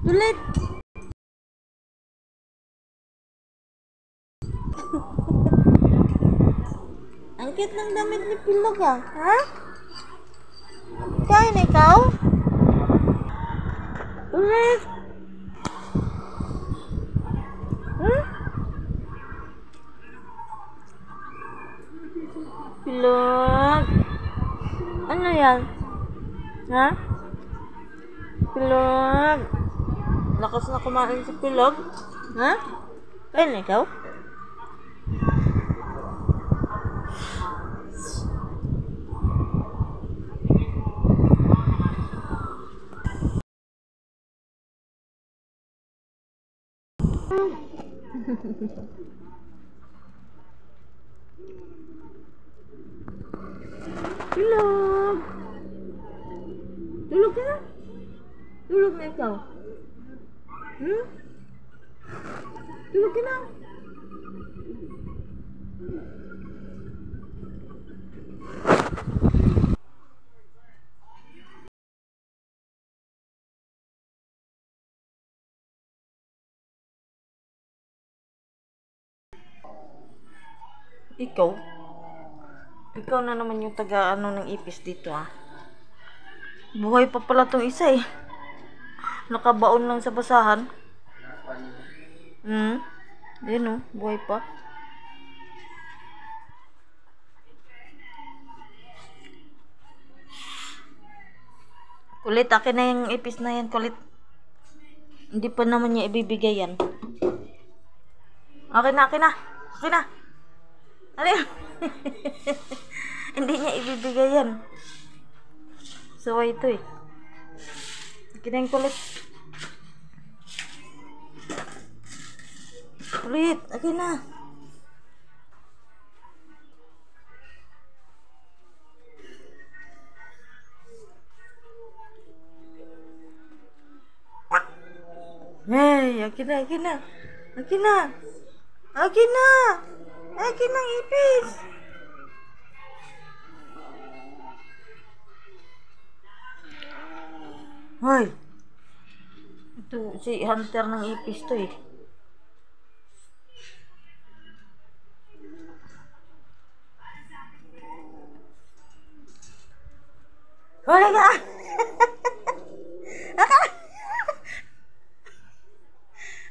Kulit. Ang cute ng damit ni Pilog ah. Ha? Kain ikaw? Ulit. Hmm? Pilog. Ano yan? Ha? Pilog. Lakas na kumain si Pilog. Ha? Kain ikaw? Tulog. Tulog ka na. Tulog na ikaw. Tulog ka na. Ikaw? Ikaw na naman yung taga-ano ng ipis dito ah. Buhay pa pala tong isa eh. Nakabaon lang sa basahan. Yan oh, buhay pa. Kulit, akin na yung ipis na yan, kulit. Hindi pa naman niya ibibigay yan. Akin na, akin na. Akin na. Ano yun? Hindi niya ibibigay yan. Suway ito eh. Akin na yung kulit. Kulit, akin na. Hey, akin na, akin na. Akin na. Akin na. Akin na ipis. Hoy. Ito si hunter ng ipis to eh. Huli ka!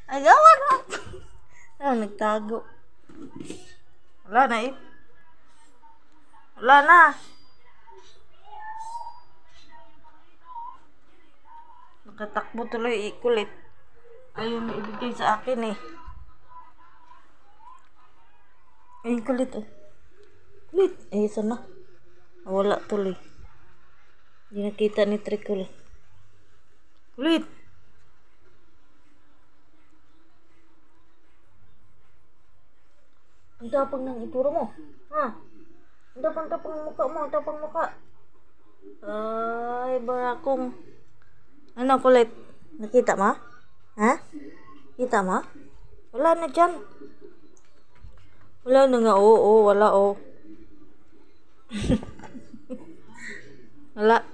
Agawan mo! Ah, nagtago. Wala na eh. Wala na. Nakatakbo tuloy eh, kulit. Ayaw na ibigay sa akin eh. Ay, kulit oh. Kulit. Eh, sana. Wala tuloy. Hindi nakita ni Tricol. Kulit. Ang tapang ng ituro mo. Ha? Ang tapang ng mukha mo. Ang tapang mukha. Ay, barakong. Ano, kulit? Nakita mo? Ha? Kita mo? Wala na dyan. Wala na nga. Oo, wala oh. Wala.